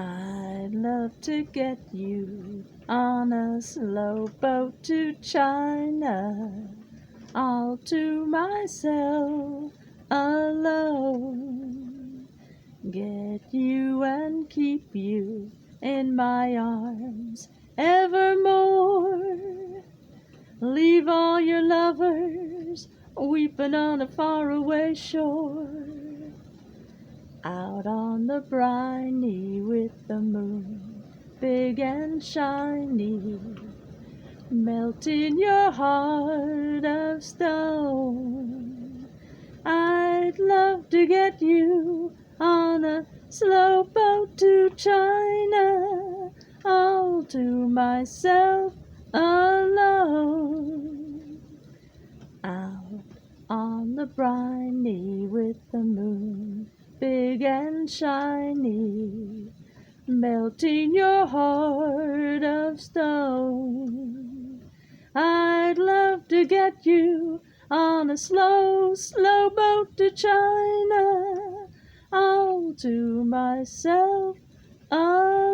I'd love to get you on a slow boat to China, all to myself alone. Get you and keep you in my arms evermore. Leave all your lovers weeping on a faraway shore. Out on the briny with the moon, big and shiny, melting your heart of stone. I'd love to get you on a slow boat to China, all to myself alone. Out on the briny with the moon, big and shiny, melting your heart of stone. I'd love to get you on a slow, slow boat to China, all to myself alone.